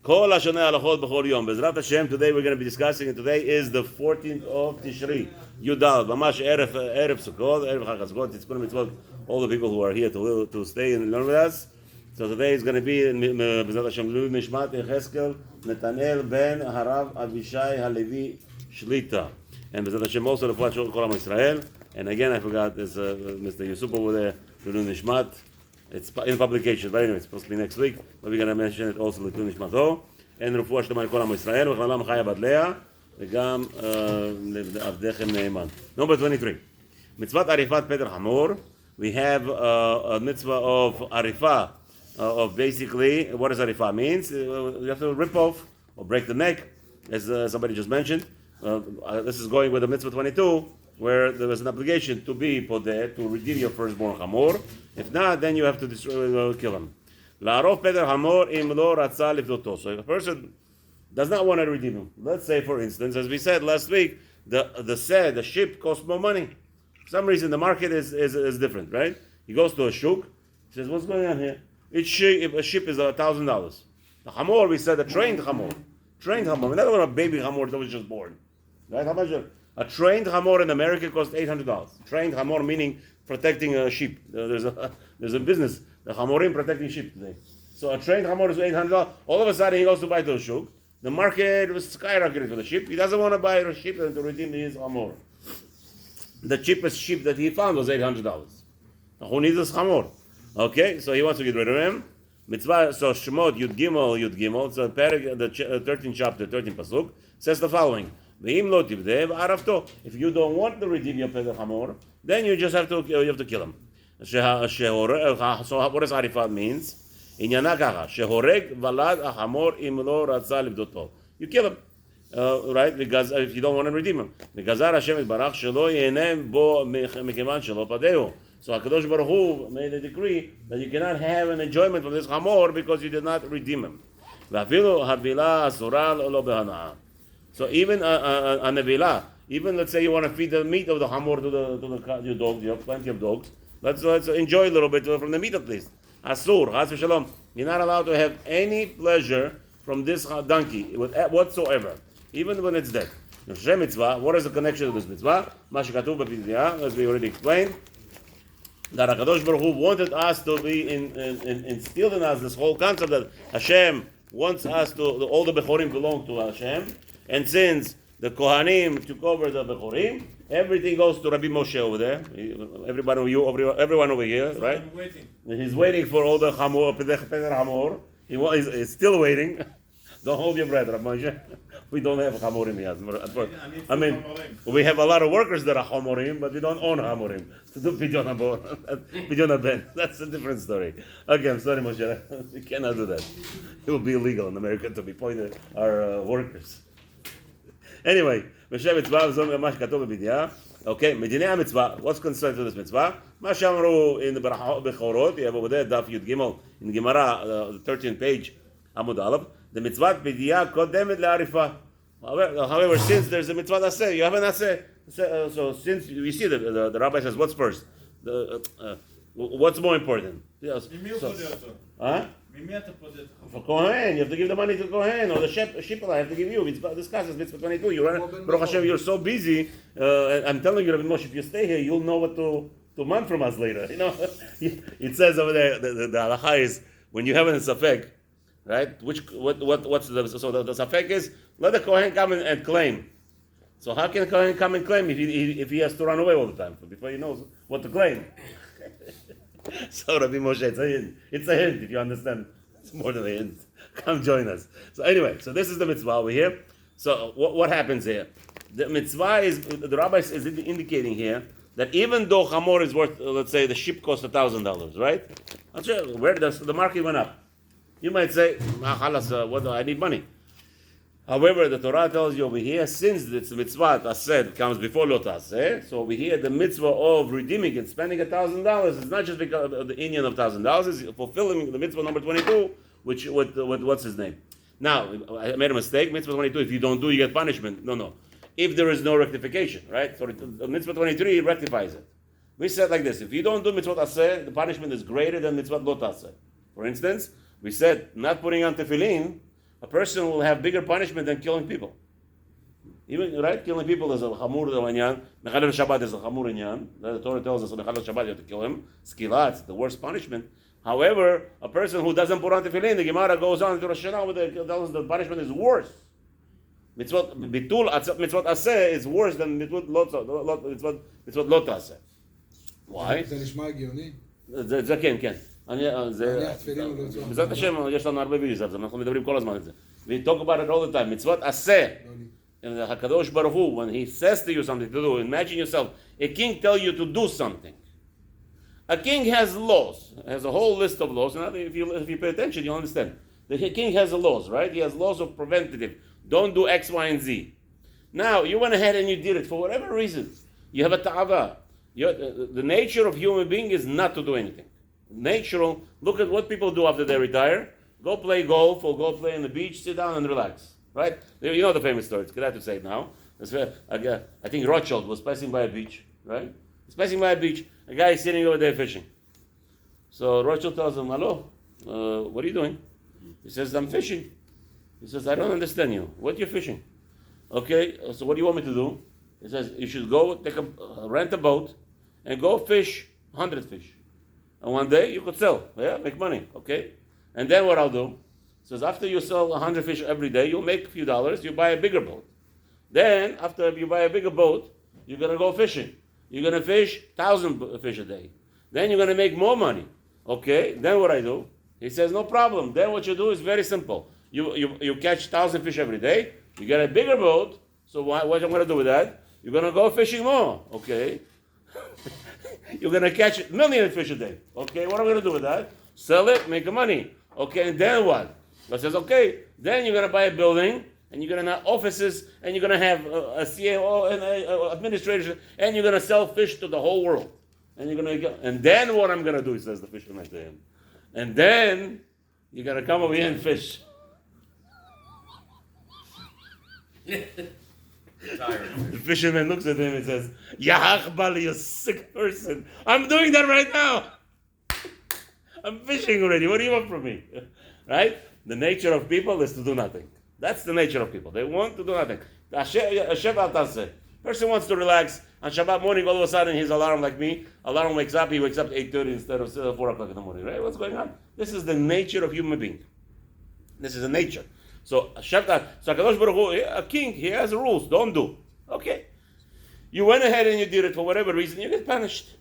Kol Hashoneh Halachot B'chol Yom. Bezrat Hashem, today we're going to be discussing, and today is the 14th of Tishrey. Yudal, Mamash Erev Sukkoth, Erev Chag Sukkot. It's going to be all the people who are here to stay and learn with us. So today is going to be Bezrat Hashem Lui Mishmat Yecheskel Netanel Ben Harav Avishai Halevi Shlita. And Bezrat Hashem also the Patshat Chol Hamoed Israel. And again, I forgot, there's Mr. Yusuf over there, Lui Mishmat. It's in publication, but anyway, it's supposed to be next week. But we're going to mention it also L'Tun Nishmato. And רפואה שלמה לכל עם ישראל, וכללם חיה בת לאה, וגם לעבדיכם נאמן. Number 23. Mitzvot Arifat Peter Hamor. We have a mitzvah of Arifa, of basically, what does Arifa means? You have to rip off or break the neck, as somebody just mentioned. This is going with the mitzvah 22, where there was an obligation to be podeh, to redeem your firstborn Hamor. If not, then you have to destroy, kill him. La'arov Peter Hamor im lo ratza livdoto. So if a person does not want to redeem him, let's say, for instance, as we said last week, the ship costs more money. For some reason, the market is different, right? He goes to a shuk, he says, what's going on here? If a ship is $1,000. The Hamor, we said, a trained Hamor. Trained Hamor. We're not talking about a baby Hamor that was just born. Right? How much? A trained Hamor in America costs $800. Trained Hamor meaning protecting a sheep. There's a business, the Hamorim protecting sheep today. So a trained Hamor is $800. All of a sudden he goes to buy to a shuk. The market was skyrocketing for the sheep. He doesn't want to buy a sheep and to redeem his Hamor. The cheapest sheep that he found was $800. Who needs this Hamor? Okay, so he wants to get rid of him. Mitzvah, so Shemot Yud Gimel. So the 13th chapter, 13th pasuk says the following. If you don't want to redeem your Pedach Hamor, then you just have to kill him. So what does Arifat means? You kill him, right? Because if you don't want to redeem him. So HaKadosh Baruch Hu made a decree that you cannot have an enjoyment from this Hamor because you did not redeem him. So even a nevila, even let's say you want to feed the meat of the hamor to your dogs, you have plenty of dogs. Let's enjoy a little bit from the meat at least. Asur, chas v'shalom. You're not allowed to have any pleasure from this donkey whatsoever, even when it's dead. Mitzvah. What is the connection to this mitzvah? As we already explained, that HaKadosh Baruch Hu wanted us to be instilled in us this whole concept that Hashem wants us to. All the bechorim belong to Hashem. And since the Kohanim took over the Bechorim, everything goes to Rabbi Moshe over there. Everyone over here, right? He's waiting for all the Hamor, Pedach Hamor. He's still waiting. Don't hold your breath, Rabbi Moshe. We don't have Hamorim yet. I mean, we have a lot of workers that are Hamorim, but we don't own Hamorim. To do Pidyon Ben. That's a different story. Okay, I'm sorry, Moshe. We cannot do that. It will be illegal in America to be pointed our workers. Anyway, okay, Medinei mitzvah. What's concerned to this mitzvah? Ma shamru in the Bechorot. You have over there Daf Yud Gimel in Gemara, the 13th page, Amud Aleph. The mitzvah b'diyah kodemet le'arifa. However, since there's a mitzvah aseh, you have an aseh. So since we see the Rabbi says, what's first? What's more important? Yes. For Kohen, you have to give the money to Kohen, or the Shippa I have to give you. We discuss Mitzvah 22. Baruch Hashem, you're so busy. I'm telling you, Rabbi Moshe, if you stay here, you'll know what to demand from us later. You know, it says over there, the halacha is when you have a safek, right? What's the safek is let the Kohen come and claim. So how can a Kohen come and claim if he has to run away all the time before he knows what to claim? So Rabbi Moshe, it's a hint if you understand. It's more than a hint. Come join us. So anyway, so this is the mitzvah over here. So what happens here? The mitzvah is, the Rabbi is indicating here that even though Hamor is worth, let's say the ship costs $1,000, right? Where the market went up. You might say, what do I need money? However, the Torah tells you over here, since it's mitzvah aseh comes before lo taseh, so over here the mitzvah of redeeming and spending $1,000 is not just because of the Indian of $1,000, it's fulfilling the mitzvah number 22, which what's his name? Now, I made a mistake. Mitzvah 22, if you don't do, you get punishment. No. If there is no rectification, right? So mitzvah 23 rectifies it. We said like this: if you don't do mitzvah aseh, the punishment is greater than mitzvah lo taseh. For instance, we said not putting on tefillin a person will have bigger punishment than killing people. Even, right? Killing people is a chamur inyan. Mechalel Shabbat is a chamur inyan. The Torah tells us Mechalel Shabbat you have to kill him. Skila, it's the worst punishment. However, a person who doesn't put on tefillin, the Gemara goes on to Rosh Hashanah with the punishment is worse. Mitzvot bitul mitzvot aseh is worse than mitzvot lot aseh. Why? זה נשמע הגיוני? זה כן, כן. בעזרת השם, יש לנו הרבה וידאos על זה, אנחנו מדברים כל הזמן על זה. We talk about it all the time. מצוות עשה. HaKadosh Baruch Hu, when he says to you something to do, imagine yourself, a king tell you to do something. A king has laws, has a whole list of laws, and if you pay attention, you'll understand. The king has laws, right? He has laws of preventative. Don't do X, Y, and Z. Now, you went ahead and you did it for whatever reason. You have a ta'ava. The nature of human being is not to do anything. Natural, look at what people do after they retire. Go play golf or go play on the beach, sit down and relax. Right? You know the famous story. It's glad to say it now. I think Rothschild was passing by a beach, right? He's passing by a beach. A guy is sitting over there fishing. So Rothschild tells him, hello, what are you doing? He says, I'm fishing. He says, I don't understand you. What are you fishing? Okay, so what do you want me to do? He says, you should go rent a boat and go fish 100 fish. And one day you could sell, make money, okay? And then what I'll do? He says, after you sell 100 fish every day, you'll make a few dollars, you buy a bigger boat. Then, after you buy a bigger boat, you're going to go fishing. You're going to fish 1,000 fish a day. Then you're going to make more money. Okay, then what I do? He says, no problem. Then what you do is very simple. You catch 1,000 fish every day, you get a bigger boat, so what am I going to do with that? You're going to go fishing more, okay? You're going to catch 1 million fish a day, okay? What am I going to do with that? Sell it, make money, okay? And then what? God says, okay, then you're going to buy a building, and you're going to have offices, and you're going to have a CAO and administration, and you're going to sell fish to the whole world. And you're going to and then what I'm going to do, he says the fisherman to him. And then you're going to come over here and fish. The fisherman looks at him and says, Yahachbali, you sick person. I'm doing that right now. I'm fishing already. What do you want from me? Right? The nature of people is to do nothing. That's the nature of people. They want to do nothing. Person wants to relax. On Shabbat morning, all of a sudden, his alarm, like me, alarm wakes up, he wakes up at 8:30 instead of 4 o'clock in the morning, right? What's going on? This is the nature of human being. This is a nature. So HaKadosh Baruch Hu, a king, he has rules, don't do. Okay. You went ahead and you did it for whatever reason, you get punished.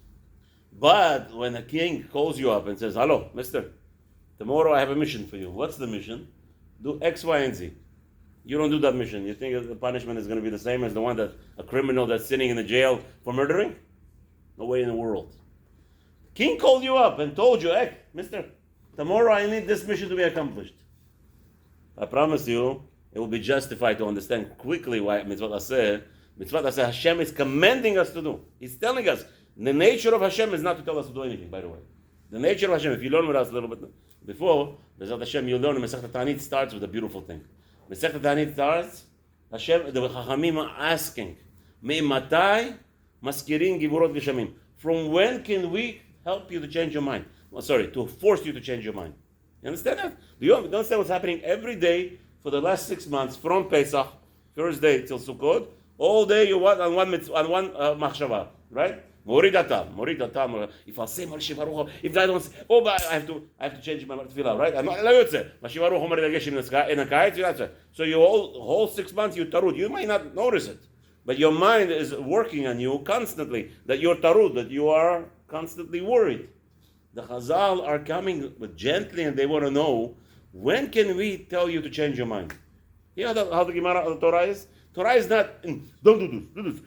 But when a king calls you up and says, hello, mister, tomorrow I have a mission for you. What's the mission? Do X, Y, and Z. You don't do that mission. You think the punishment is going to be the same as the one that a criminal that's sitting in the jail for murdering? No way in the world. The king called you up and told you, hey, mister, tomorrow I need this mission to be accomplished. I promise you, it will be justified to understand quickly why Mitzvot Aseh, Hashem is commanding us to do. He's telling us, the nature of Hashem is not to tell us to do anything, by the way. The nature of Hashem, if you learn with us a little bit before, B'ezrat Hashem, you'll learn Masechet Ta'anit starts with a beautiful thing. Masechet Ta'anit starts, Hashem, the Rachamim are asking, Me'matai maskirin givurot v'shamim. From when can we help you to change your mind? To force you to change your mind. You understand that? Do you understand what's happening every day for the last 6 months, from Pesach, first day till Sukkot, all day you want on one machshava, right? Moridatam. If I say Moshe Baruch, if I don't say, but I have to change my tefillah, right? I'm not allowed to say Moshe Baruch in a kayit. So your whole 6 months you tarud. You might not notice it, but your mind is working on you constantly. That you're tarud, that you are constantly worried. The Chazal are coming gently, and they want to know, when can we tell you to change your mind? You know how the Gemara, the Torah is? Torah is not, don't do this.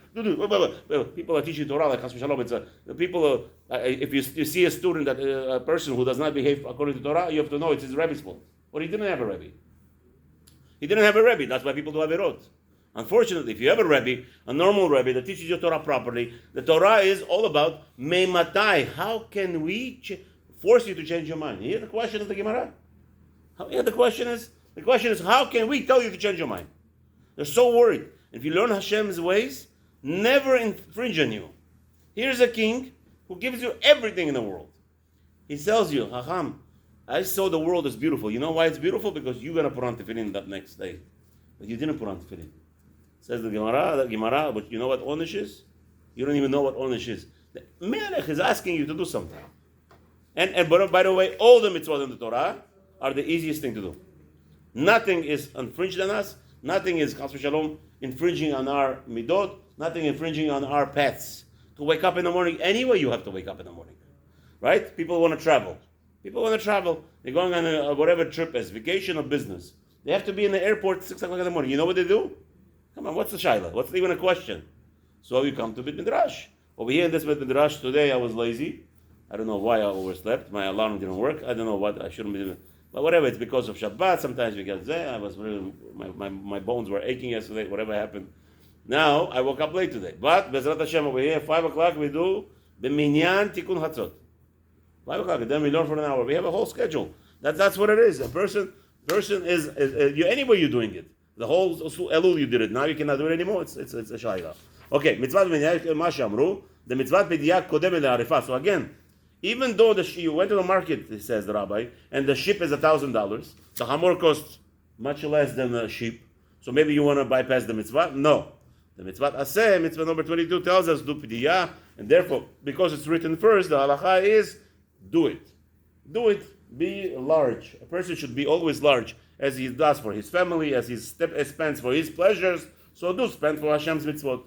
People are teaching Torah like Chas v'Shalom. It's people. If you see a student, a person who does not behave according to Torah, you have to know it's his Rebbe's fault. But he didn't have a Rebbe. He didn't have a Rebbe. That's why people do Averot. Unfortunately, if you have a Rebbe, a normal Rebbe that teaches your Torah properly, the Torah is all about Me'matai. How can we force you to change your mind? You hear the question of the Gemara? The question is, how can we tell you to change your mind? They're so worried. If you learn Hashem's ways, never infringe on you. Here's a king who gives you everything in the world. He tells you, Chacham, I saw the world as beautiful. You know why it's beautiful? Because you're going to put on tefillin that next day. But you didn't put on tefillin. Says the Gemara, but you know what onish is? You don't even know what onish is. The Melech is asking you to do something. And by the way, all the mitzvot in the Torah are the easiest thing to do. Nothing is infringed on us. Nothing is, chas v'shalom, infringing on our midot. Nothing infringing on our paths. To wake up in the morning, anyway you have to wake up in the morning. Right? People want to travel. They're going on a whatever trip is, vacation or business. They have to be in the airport at 6 o'clock in the morning. You know what they do? Come on, what's the shaila? What's even a question? So you come to Beit Midrash. Over here in this Beit Midrash today, I was lazy. I don't know why I overslept. My alarm didn't work. I don't know what I shouldn't be doing. But whatever, it's because of Shabbat. Sometimes we get there. I was really, my bones were aching yesterday. Whatever happened. Now I woke up late today. But Bezrat Hashem over here, 5 o'clock we do the Minyan Tikkun Hatzot. 5 o'clock, and then we learn for an hour. We have a whole schedule. That's what it is. A person is anyway you're doing it. The whole Elul you did it. Now you cannot do it anymore. It's a shayla. Okay, Mitzvah Mashamru. The Mitzvah B'diyak Kodem Arifa. So again, even though you went to the market, he says the Rabbi, and the sheep is $1,000, the hamor costs much less than the sheep. So maybe you want to bypass the mitzvah? No. The mitzvah Aseh, mitzvah number 22 tells us do B'diyak, and therefore, because it's written first, the halacha is do it. Do it. Be large. A person should be always large, as he does for his family, as he spends for his pleasures. So do spend for Hashem's mitzvot.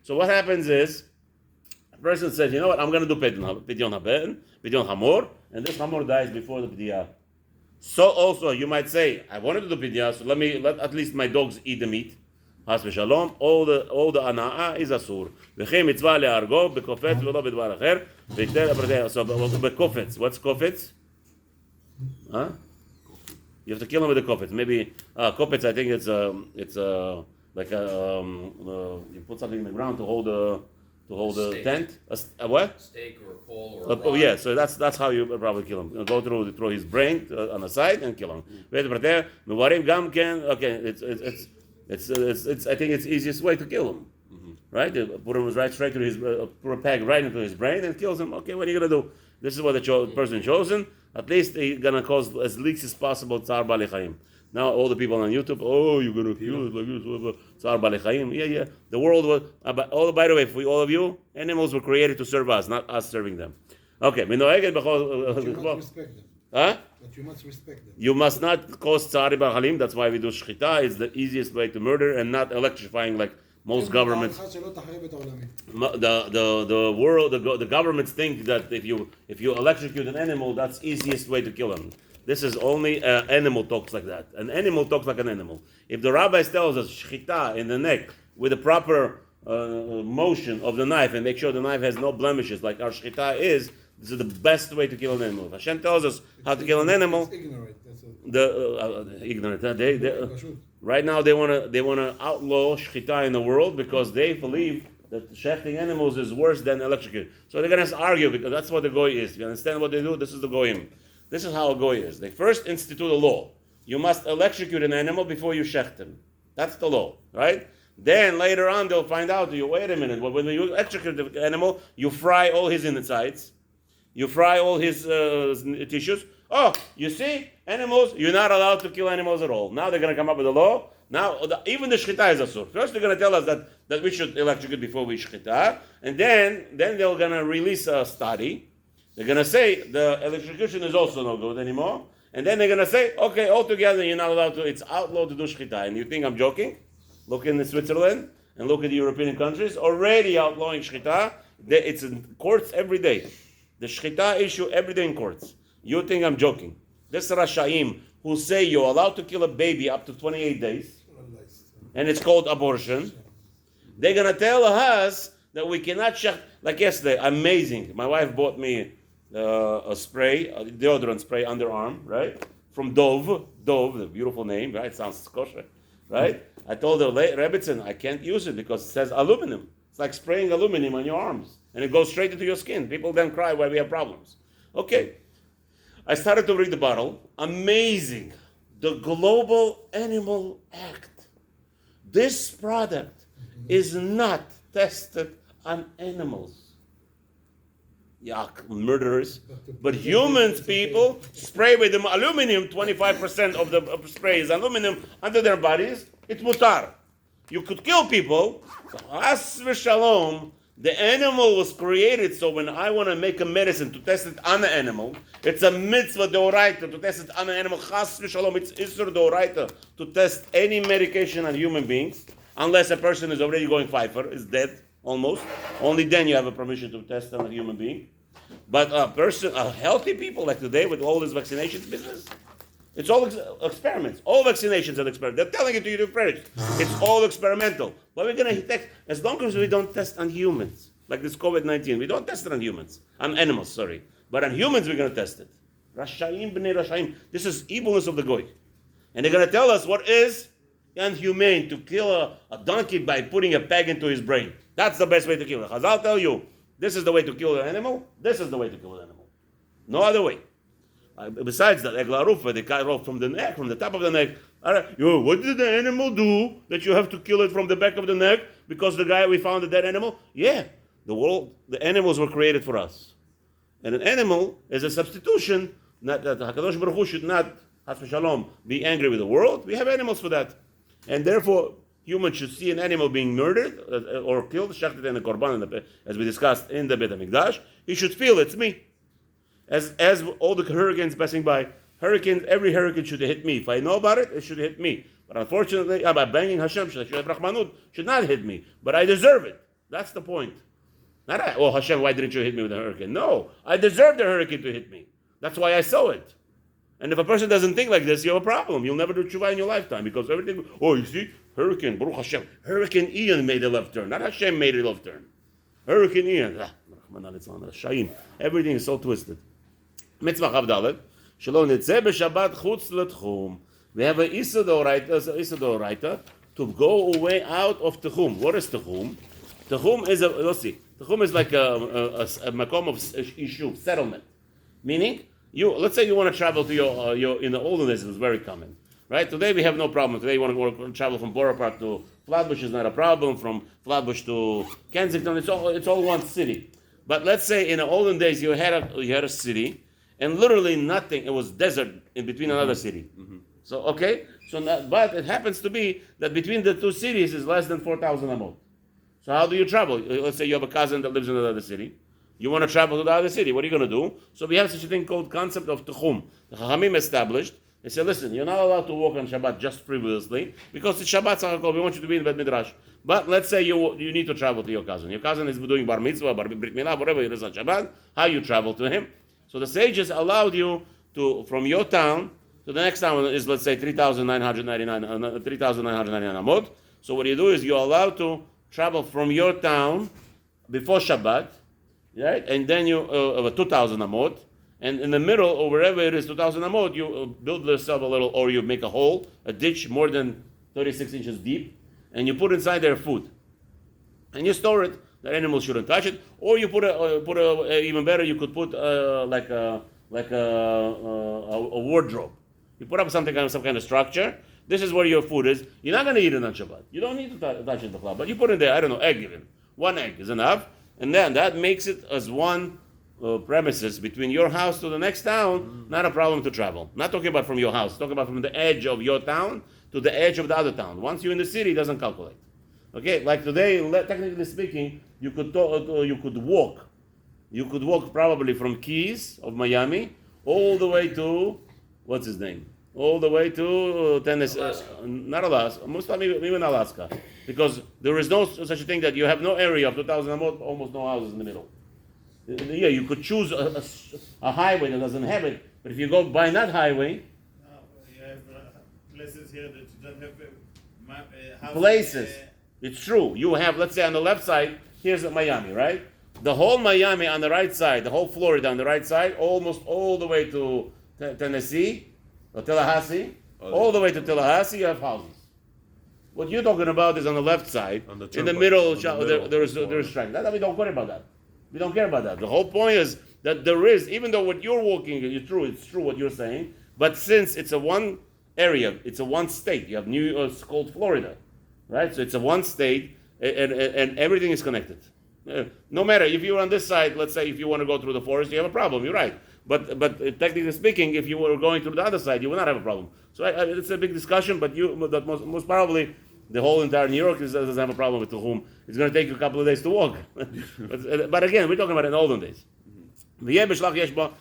So what happens is, a person says, you know what, I'm going to do Pidyon Hamor, and this Hamor dies before the Pidiyah. So also, you might say, I wanted to do Pidiyah, so let at least my dogs eat the meat. Has v'shalom, all the anaa is asur. V'chei mitzvah le'argo, bekofetz v'lo b'dvar acher, v'iter apretei, so bekofetz. What's kofetz? Huh? You have to kill him with the kofetz. Maybe, kofetz, I think it's like you put something in the ground to hold the tent. A what? Steak or a pole or a oh yeah, so that's how you probably kill him. Go through his brain on the side and kill him. Okay, it's I think it's the easiest way to kill him, right? Put him right straight to his put a peg right into his brain and kills him. Okay, what are you gonna do? This is what the person chosen. At least they're gonna cause as least as possible tsar bali chaim. Now all the people on YouTube, oh, you're gonna kill it like this, tsar bali chaim. Yeah. The world was. By the way, for all of you, animals were created to serve us, not us serving them. Okay, but you must respect them. Huh? But you must respect them. You must not cause tsari b'chalim. That's why we do shchita. It's the easiest way to murder and not electrifying like most governments. The world, the governments think that if you electrocute an animal, that's easiest way to kill him. This is only animal talks like that. An animal talks like an animal. If the rabbis tells us shchita in the neck with the proper motion of the knife and make sure the knife has no blemishes like our shchita is, this is the best way to kill an animal. If Hashem tells us how to kill an animal, ignorant. Right now they wanna outlaw shchita in the world because they believe that shechting animals is worse than electrocuting. So they're gonna argue because that's what the goy is. You understand what they do? This is the goyim. This is how a goy is. They first institute a law. You must electrocute an animal before you shecht him. That's the law, right? Then later on they'll find out. Wait a minute. When you electrocute the animal, you fry all his insides. You fry all his tissues. Oh, you see, animals, you're not allowed to kill animals at all. Now they're going to come up with a law. Now, even the shchita is asur. First, they're going to tell us that we should electrocute before we shchita. And then they're going to release a study. They're going to say the electrocution is also no good anymore. And then they're going to say, okay, altogether, you're not allowed to, it's outlawed to do shchita. And you think I'm joking? Look in Switzerland and look at the European countries. Already outlawing shchita. It's in courts every day. The shchita issue every day in courts. You think I'm joking? This Rachamim who say you're allowed to kill a baby up to 28 days, and it's called abortion. They're gonna tell us that we cannot shecht. Like yesterday, amazing. My wife bought me a spray, a deodorant spray underarm, right? From Dove, the beautiful name, right? Sounds kosher, right? I told her, Rebbitzin, I can't use it because it says aluminum. It's like spraying aluminum on your arms. And it goes straight into your skin. People then cry why we have problems. Okay. I started to read the bottle. Amazing. The Global Animal Act. This product is not tested on animals. yuck, murderers. But humans, people, spray with them aluminum, 25% of the spray is aluminum under their bodies, it's mutar. You could kill people. As v'shalom, the animal was created, so when I want to make a medicine to test it on an animal, it's a mitzvah d'oraita to test it on an animal. Chas v'shalom, it's isur d'oraita to test any medication on human beings, unless a person is already going pfeiffer, is dead almost. Only then you have a permission to test on a human being. But a healthy people like today with all this vaccinations business, it's all experiments. All vaccinations are experiments. They're telling it to you first. It's all experimental. But we're going to test, as long as we don't test on humans, like this COVID-19, we don't test it on humans, on animals, sorry. But on humans, we're going to test it. Rachamim b'nei Rachamim. This is evilness of the goy. And they're going to tell us what is inhumane, to kill a donkey by putting a peg into his brain. That's the best way to kill it. Chazal tell you, this is the way to kill an animal, this is the way to kill an animal. No other way. Besides that, egla rufa, they cut off from the neck, from the top of the neck. What did the animal do that you have to kill it from the back of the neck because we found a dead animal? Yeah, the animals were created for us. And an animal is a substitution, not that HaKadosh Baruch Hu should not, has v'shalom, be angry with the world. We have animals for that. And therefore, humans should see an animal being murdered or killed, shachted in the korban, as we discussed in the Beit HaMikdash. He should feel it's me. As all the hurricanes passing by, every hurricane should hit me. If I know about it, it should hit me. But unfortunately, by banging Hashem, should not hit me. But I deserve it. That's the point. Not, Hashem, why didn't you hit me with a hurricane? No, I deserve the hurricane to hit me. That's why I saw it. And if a person doesn't think like this, you have a problem. You'll never do tshuva in your lifetime because everything, you see, hurricane, Baruch Hashem. Hurricane Ian made a left turn. Not Hashem made a left turn. Hurricane Ian. Everything is so twisted. Mitzvah Chavdalet. Shalom Nitzeh b'Shabbat chutz l'tchum. We have an Issa d'oraita to go away out of Techum. What is Techum? Techum is let's see. Techum is like a makom of issue, settlement. Meaning, let's say you want to travel to your in the olden days it was very common. Right? Today we have no problem. Today you want to travel from Borough Park to Flatbush is not a problem. From Flatbush to Kensington, it's all one city. But let's say in the olden days you had a city, and literally nothing. It was desert in between another city. Mm-hmm. But it happens to be that between the two cities is less than 4,000 amot. So how do you travel? Let's say you have a cousin that lives in another city. You want to travel to the other city. What are you going to do? So we have such a thing called concept of Techum. The Chachamim established. They said, listen, you're not allowed to walk on Shabbat just frivolously because it's Shabbat Tzachakol. We want you to be in Bet Midrash. But let's say you need to travel to your cousin. Your cousin is doing Bar Mitzvah, Brit Milah, whatever it is on Shabbat. How you travel to him? So the sages allowed you to, from your town to the next town is, let's say, 3,999 amot. So what you do is you're allowed to travel from your town before Shabbat, right? And then you 2,000 amot. And in the middle, or wherever it is, 2,000 amot, you build yourself a little, or you make a hole, a ditch more than 36 inches deep, and you put inside there food. And you store it. The animals shouldn't touch it. Or you put even better, you could put like a wardrobe. You put up some kind of structure. This is where your food is. You're not going to eat it on Shabbat. You don't need to touch it, but you put in there, I don't know, egg even. One egg is enough. And then that makes it as one premises between your house to the next town, not a problem to travel. Not talking about from your house, talking about from the edge of your town to the edge of the other town. Once you're in the city, it doesn't calculate. Okay, like today, technically speaking, you could walk. You could walk probably from Keys of Miami all the way to, what's his name? All the way to Tennessee, not Alaska, most of even Alaska, because there is no such a thing that you have no area of 2,000 amot, almost no houses in the middle. Yeah, you could choose a highway that doesn't have it, but if you go by that highway, you have places here that you don't have houses. Places. It's true. You have, let's say on the left side, here's Miami, right? The whole Miami on the right side, the whole Florida on the right side, almost all the way to Tennessee, or Tallahassee, all the way to Tallahassee, you have houses. What you're talking about is on the left side. In the middle, there is strength. We don't worry about that. We don't care about that. The whole point is that there is, even though what you're walking is true, it's true what you're saying, but since it's a one area, it's a one state. You have it's called Florida, right? So it's a one state, and everything is connected. No matter if you were on this side, let's say if you want to go through the forest, you have a problem. You're right. But technically speaking, if you were going through the other side, you would not have a problem. So it's a big discussion. But most probably the whole entire New York doesn't have a problem with Tehum. It's going to take you a couple of days to walk. but again, we're talking about in olden days. So we have Parshat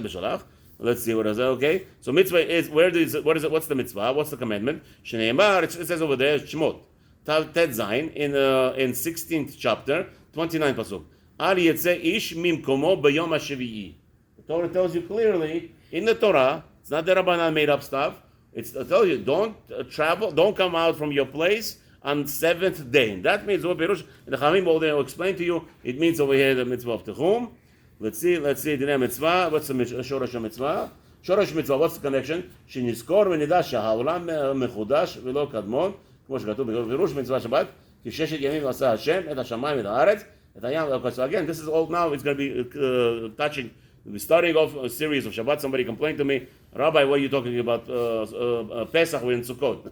B'Shalach. Let's see what is that. Okay. So mitzvah is what's the mitzvah? What's the commandment? Shneimar. It says over there Shemot. Tet Zayin in 16th chapter, 29 pasuk. Al yetzeh ish mimkomo b'yom hashvi'i. The Torah tells you clearly in the Torah. It's not the Rabbanan made up stuff. It tells you don't travel, don't come out from your place on 7th day. And that means what Perush the Chaim will explain to you. It means over here the mitzvah of Tehum. Let's see. The mitzvah. What's the Shorash mitzvah? Shorash mitzvah. What's the connection? Shenizkor v'nidah shaha'olam mechudash v'lo kadmon. כמו שכתוב בפירוש מצווה שבת, כי 6 ימים עשה השם את השמיים ואת הארץ, את הים. So again, this is all now, it's going to be touching, we're starting off a series of Shabbat. Somebody complained to me, Rabbi, what are you talking about Pesach, we're in Sukkot.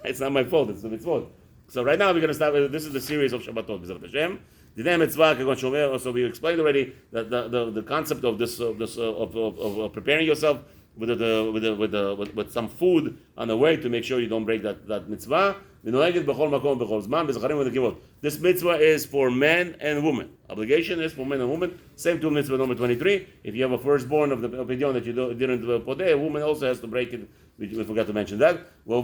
It's not my fault, it's the Mitzvoth. So right now we're going to start with, this is the series of Shabbatot, B'ezrat Hashem. Dinei mitzvah, כגון שאומר, so we explained already that the concept of this of preparing yourself with some food on the way to make sure you don't break that mitzvah. This mitzvah is for men and women. Obligation is for men and women. Same to mitzvah number 23. If you have a firstborn of the pidyon that you didn't put there, a woman also has to break it. We forgot to mention that. Whoa,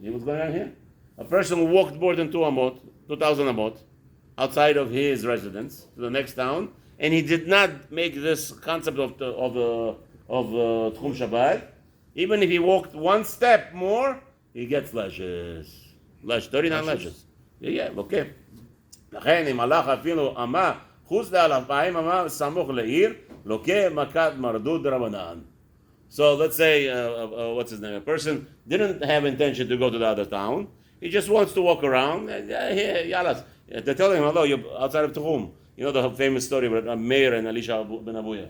you what's going on here? A person who walked more than 2,000 amot, outside of his residence to the next town, and he did not make this concept of Tchum Shabbat. Even if he walked one step more, he gets lashes. 39 lashes. Yeah, okay. לכן אם הלך אפילו אמה חוץ ל2,000 אמה סמוך לעיר, לוקה מכת מרדות דרבנן. So let's say, what's his name? A person didn't have intention to go to the other town. He just wants to walk around. Yalas. They're telling him, hello, you're outside of Tehum. You know the famous story about Meir and Elisha ben Avuya.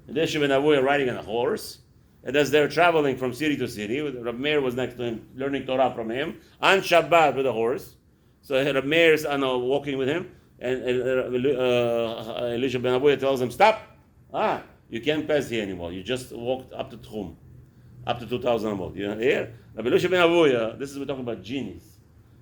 Elisha ben Avuya riding on a horse. And as they're traveling from city to city, Rabbi Meir was next to him, learning Torah from him, on Shabbat with a horse. So Rabbi Meir is walking with him, and Elisha ben Avuya tells him, stop! You can't pass here anymore. You just walked up to Tehum, up to 2,000 amot. You know, here, Rabbi Elisha ben Avuya, we're talking about genius.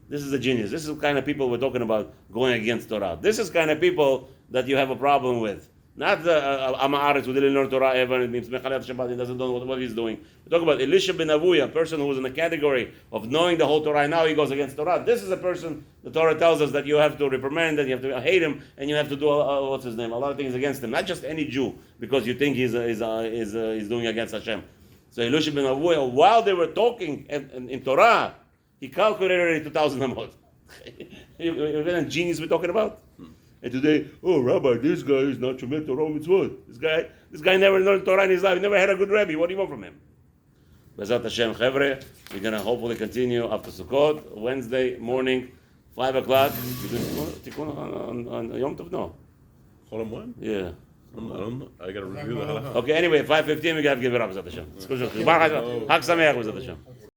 This is a genius. This is the kind of people we're talking about going against Torah. This is kind of people that you have a problem with. Not the Ama'aretz who didn't learn Torah ever, it means Mechalet Shabbat, he doesn't know what he's doing. We're talking about Elisha ben Avuya, a person who was in the category of knowing the whole Torah, and now he goes against Torah. This is a person, the Torah tells us that you have to reprimand, and you have to hate him, and you have to do, what's his name, a lot of things against him. Not just any Jew, because you think he's doing against Hashem. So Elisha ben Avuya, while they were talking in Torah, he calculated already 2,000 amot. You know what genius we're talking about? And today, Rabbi, this guy is not Shomer Torah Mitzvot. This guy never learned Torah in his life. He never had a good Rabbi. What do you want from him? B'ezrat Hashem, Chevre, we're going to hopefully continue after Sukkot, Wednesday morning, 5 o'clock. You doing Tikkun on Yom Tov? No. Chol Hamoed? Yeah. I don't know. I got to review the halakha. Okay, anyway, 5:15 we got to give it up, B'ezrat Hashem. Chag Sameach, B'ezrat Hashem.